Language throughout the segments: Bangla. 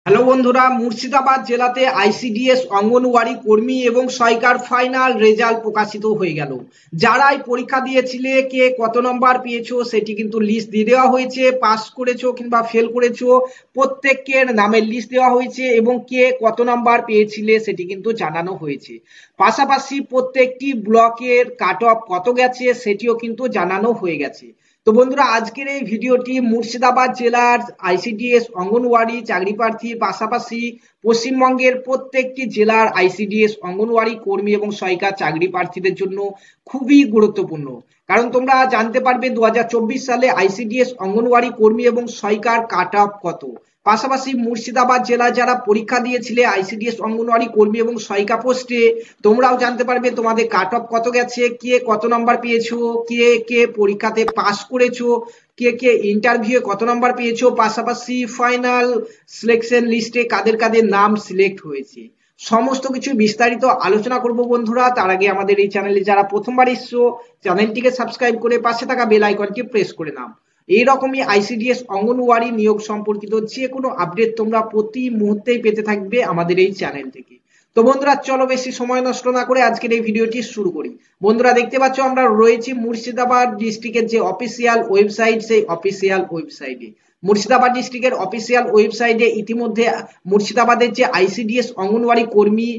হ্যালো বন্ধুরা, মুর্শিদাবাদ জেলাতে আইসিডিএস অঙ্গনওয়াড়ি কর্মী এবং সহায়িকার ফাইনাল রেজাল্ট প্রকাশিত হয়ে গেল। যারাই পরীক্ষা দিয়েছিলে কে কত নম্বর পেয়েছো সেটি কিন্তু লিস্ট দিয়ে দেওয়া হয়েছে। পাস করেছো কিংবা ফেল করেছো প্রত্যেকের নামের লিস্ট দেওয়া হয়েছে এবং কে কত নম্বর পেয়েছিলে সেটি কিন্তু জানানো হয়েছে। পাশাপাশি প্রত্যেকটি ব্লকের কাট অফ কত গেছে সেটিও কিন্তু জানানো হয়ে গেছে। তো বন্ধুরা, আজকের এই ভিডিওটি মুর্শিদাবাদ জেলার আইসিডিএস অঙ্গনওয়াড়ি চাকরি প্রার্থীর পাশাপাশি পশ্চিমবঙ্গের প্রত্যেকটি জেলার আইসিডিএস অঙ্গনওয়াড়ি কর্মী এবং সহায়িকা চাকরি প্রার্থীদের জন্য খুবই গুরুত্বপূর্ণ। কারণ তোমরা জানতে পারবে 2024 সালে আইসিডিএস অঙ্গনওয়াড়ি কর্মী এবং সহায়িকার কাট অফ কত। পাশাপাশি মুর্শিদাবাদ জেলায় যারা পরীক্ষা দিয়েছিলে আইসিডিএস অঙ্গনওয়াড়ি কর্মী এবং সহায়িকা পোস্টে, তোমরাও জানতে পারবে তোমাদের কাট অফ কত গেছে, কে কত নাম্বার পেয়েছো, কে কে পরীক্ষাতে পাস করেছো, কে কে ইন্টারভিউ কত নাম্বার পেয়েছো, পাশাপাশি ফাইনাল সিলেকশন লিস্টে কাদের কাদের নাম সিলেক্ট হয়েছে। সমস্ত কিছু বিস্তারিত আলোচনা করব বন্ধুরা। তার আগে আমাদের এই চ্যানেলে যারা প্রথমবার এসছো, চ্যানেলটিকে সাবস্ক্রাইব করে পাশে থাকা বেল আইকনটি প্রেস করে নাও। এইরকমই আইসিডিএস অঙ্গনওয়াড়ি নিয়োগ সম্পর্কিত যে কোনো আপডেট তোমরা প্রতি মুহূর্তেই পেতে থাকবে আমাদের এই চ্যানেল থেকে। তো বন্ধুরা, চলো বেশি সময় নষ্ট না করে আজকের এই ভিডিওটি শুরু করি। বন্ধুরা, দেখতে পাচ্ছ আমরা রয়েছি মুর্শিদাবাদ ডিস্ট্রিক্টের যে অফিসিয়াল ওয়েবসাইট, সেই অফিসিয়াল ওয়েবসাইটে। মুর্শিদাবাদ ডিস্ট্রিক্টের অফিসিয়াল ওয়েবসাইটে ইতিমধ্যে মুর্শিদাবাদের যে আইসিডিএস অঙ্গনওয়াড়ি কর্মী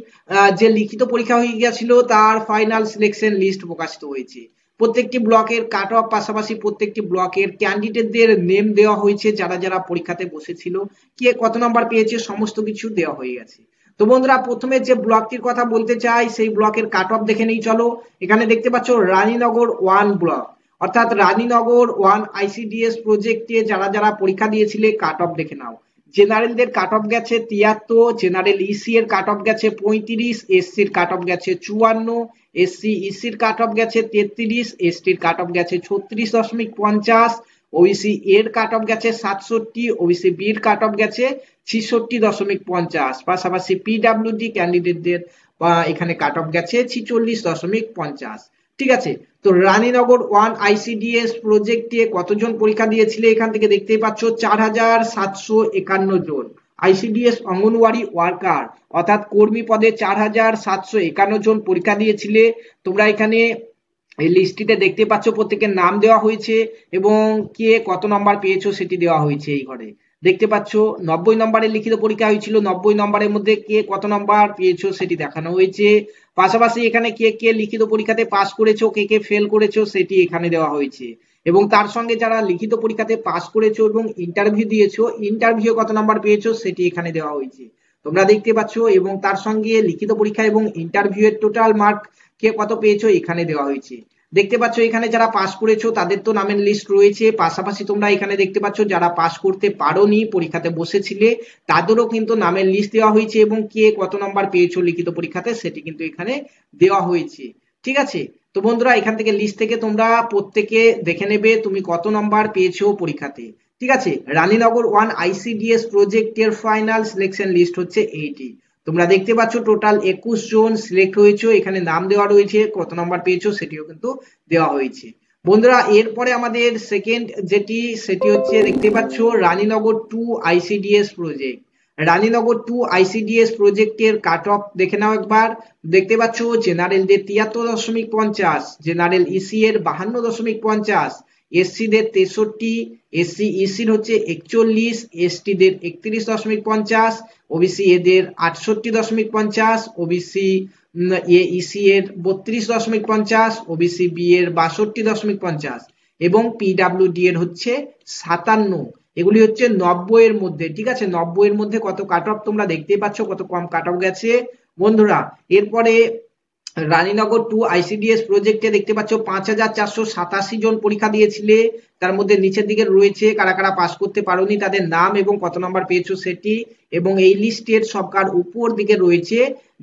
যে লিখিত পরীক্ষা হয়ে গেছিল তার ফাইনাল সিলেকশন লিস্ট প্রকাশিত হয়েছে। প্রত্যেকটি ব্লকের কাট অফ পাশাপাশি প্রত্যেকটি ব্লকের ক্যান্ডিডেটদের নেম দেওয়া হয়েছে, যারা যারা পরীক্ষাতে বসেছিল, কে কত নাম্বার পেয়েছে সমস্ত কিছু দেওয়া হয়ে গেছে। তো বন্ধুরা, প্রথমে যে ব্লকটির কথা বলতে চাই সেই ব্লকের কাট অফ দেখে নেই চলো। এখানে দেখতে পাচ্ছ রানীনগর 1 ব্লক, অর্থাৎ রানীনগর 1 আইসিডিএস প্রজেক্টে যারা যারা পরীক্ষা দিয়েছিলে কাট অফ দেখে নাও। জেনারেলদের কাট অফ গেছে 73, জেনারেল ইসি এর কাট অফ গেছে 35, এসসির কাট অফ গেছে 54, এসসি ইসির কাট অফ গেছে 33, এসটির কাট অফ গেছে 36.50, ওবিসি এর কাট অফ গেছে 67, ওবিসি বির কাট অফ গেছে 66.50, পাশাপাশি পিডাব্লিউডি ক্যান্ডিডেটদের এখানে কাট অফ গেছে 46.50। ঠিক আছে, তো রানীনগর 1 আইসিডিএস প্রজেক্টে কতজন পরীক্ষা দিয়েছিলে এখান থেকে দেখতেই পাচ্ছ 4751 জন আইসিডিএস অঙ্গনওয়াড়ি ওয়ার্কার অর্থাৎ কর্মী পদে 4751 জন পরীক্ষা দিয়েছিলে তোমরা। এখানে এই লিস্টটিতে দেখতে পাচ্ছ প্রত্যেকের নাম দেওয়া হয়েছে এবং কে কত নাম্বার পেয়েছো সেটি দেওয়া হয়েছে। এই ঘরে দেখতে পাচ্ছ 90 নম্বরের লিখিত পরীক্ষা হয়েছিল, 90 নম্বরের মধ্যে কে কত নাম্বার পেয়েছো সেটি দেখানো হয়েছে। পাশাপাশি এখানে কে কে লিখিত পরীক্ষাতে পাস করেছো, কে কে ফেল করেছো সেটি এখানে দেওয়া হয়েছে। এবং তার সঙ্গে যারা লিখিত পরীক্ষাতে পাস করেছো এবং ইন্টারভিউ দিয়েছো, ইন্টারভিউ কত নাম্বার পেয়েছো সেটি এখানে দেওয়া হয়েছে তোমরা দেখতে পাচ্ছ। এবং তার সঙ্গে লিখিত পরীক্ষা এবং ইন্টারভিউ এর টোটাল মার্ক কে কত পেয়েছো এখানে দেওয়া হয়েছে। দেখতে পাচ্ছ এখানে যারা পাস করেছো তাদের তো নামের লিস্ট রয়েছে, পাশাপাশি তোমরা এখানে দেখতে পাচ্ছ যারা পাস করতে পারোনি পরীক্ষাতে বসেছিলে তাদেরও কিন্তু নামের লিস্ট দেওয়া হয়েছে এবং কে কত নাম্বার পেয়েছো লিখিত পরীক্ষাতে সেটি কিন্তু এখানে দেওয়া হয়েছে। ঠিক আছে, তো বন্ধুরা এখান থেকে লিস্ট থেকে তোমরা প্রত্যেকে দেখে নেবে তুমি কত নাম্বার পেয়েছো পরীক্ষাতে। ঠিক আছে, রানীনগর 1 আইসিডিএস প্রজেক্টের ফাইনাল সিলেকশন লিস্ট হচ্ছে এইটি। তোমরা দেখতে পাচ্ছ টোটাল 21 জন সিলেক্ট হয়েছে, এখানে নাম দেওয়া রয়েছে, কত নাম্বার পেয়েছো সেটিও কিন্তু দেওয়া হয়েছে। বন্ধুরা, এরপরে আমাদের সেকেন্ড সেটি হচ্ছে দেখতে পাচ্ছ Raninagar 2 ICDS project. Raninagar 2 ICDS প্রজেক্টের কাট অফ দেখে নাও একবার। দেখতে পাচ্ছ জেনারেলদের 73.50, জেনারেল ইসি এর 52.50, এসসি দের 63, এসসি ইসির হচ্ছে 41, এসটি দের 31.50, ওবিসি এদের 68.50, ওবিসি এ ইসি এর 32.50, ওবিসি বি এর 62.50 এবং পিডাব্লিউডি এর হচ্ছে 57। এগুলি হচ্ছে 90 এর মধ্যে। ঠিক আছে, 90 এর মধ্যে কত কাট অফ তোমরা দেখতেই পাচ্ছ কত কম কাট অফ গেছে বন্ধুরা। এরপরে রানীনগর 2 আইসিডিএস প্রজেক্টে দেখতে পাচ্ছ 5487 জন পরীক্ষা দিয়েছিলে, তার মধ্যে নিচের দিকে রয়েছে কারা কারা পাস করতে পারোনি তাদের নাম এবং কত নাম্বার পেয়েছো সেটি, এবং এই লিস্টের সবকার উপর দিকে রয়েছে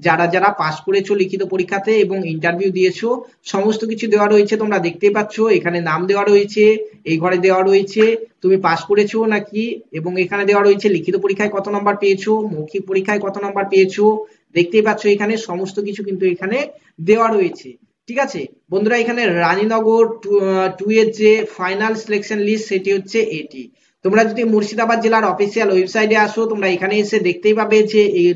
যারা যারা পাস করেছো লিখিত পরীক্ষাতে এবং ইন্টারভিউ দিয়েছো সমস্ত কিছু দেওয়া রয়েছে তোমরা দেখতে পাচ্ছ। এখানে নাম দেওয়া রয়েছে, এই ঘরে দেওয়া রয়েছে তুমি পাস করেছো নাকি, এবং এখানে দেওয়া রয়েছে লিখিত পরীক্ষায় কত নাম্বার পেয়েছো, মৌখিক পরীক্ষায় কত নাম্বার পেয়েছো দেখতেই পাচ্ছ। এখানে সমস্ত কিছু কিন্তু এখানে দেওয়া রয়েছে। ঠিক আছে বন্ধুরা, এখানে রানীনগর 2 এর যে ফাইনাল সিলেকশন লিস্ট সেটি হচ্ছে এটি। তোমরা যদি মুর্শিদাবাদ জেলার অফিসিয়াল ওয়েবসাইটে আসো, তোমরা এখানে এসে দেখতেই পাবে যে এই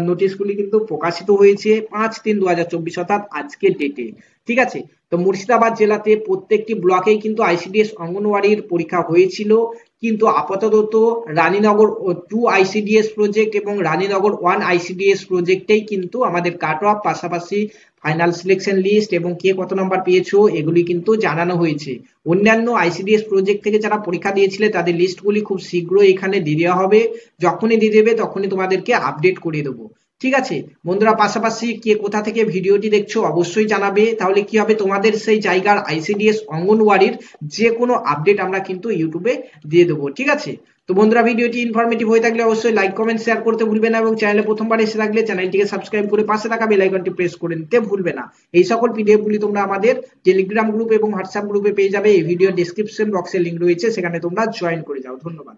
নোটিশগুলি কিন্তু প্রকাশিত হয়েছে 5/3/2024 অর্থাৎ আজকের ডেটে। ঠিক আছে, তো মুর্শিদাবাদ জেলাতে প্রত্যেকটি ব্লকেই কিন্তু আইসিডিএস অঙ্গনওয়াড়ির পরীক্ষা হয়েছিল, কিন্তু আপাতত রানীনগর 2 আইসিডিএস প্রজেক্ট এবং রানীনগর 1 আইসিডিএস প্রজেক্টেই কিন্তু আমাদের কাট অফ, পাশাপাশি ফাইনাল সিলেকশন লিস্ট এবং কে কত নাম্বার পেয়েছো এগুলি কিন্তু জানানো হয়েছে। অন্যান্য আইসিডিএস প্রজেক্ট থেকে যারা পরীক্ষা দিয়েছিলে তাদের লিস্টগুলি খুব শীঘ্রই এখানে দিয়ে দেওয়া হবে, যখনই দিয়ে দেবে তখনই তোমাদেরকে আপডেট করে দেবো। ঠিক আছে বন্ধুরা, পাশাপাশি কে কোথা থেকে ভিডিওটি দেখছো অবশ্যই জানাবে, তাহলে কি হবে তোমাদের সেই জায়গার আইসিডিএস অঙ্গনওয়াড়ির যে কোনো আপডেট আমরা কিন্তু ইউটিউবে দিয়ে দেবো। ঠিক আছে, তো বন্ধুরা ভিডিওটি ইনফরমেটিভ হয়ে থাকলে অবশ্যই লাইক কমেন্ট শেয়ার করতে ভুলবে না এবং চ্যানেলে প্রথমবার এসে থাকলে চ্যানেলটিকে সাবস্ক্রাইব করে পাশে থাকা বেল আইকনটি প্রেস করে নিতে ভুলবে না। এই সকল পিডিএফ গুলি তোমরা আমাদের টেলিগ্রাম গ্রুপ এবং হোয়াটসঅ্যাপ গ্রুপে পেয়ে যাবে, এই ভিডিও ডেসক্রিপশন বক্সে লিংক রয়েছে, সেখানে তোমরা জয়েন করে যাও। ধন্যবাদ।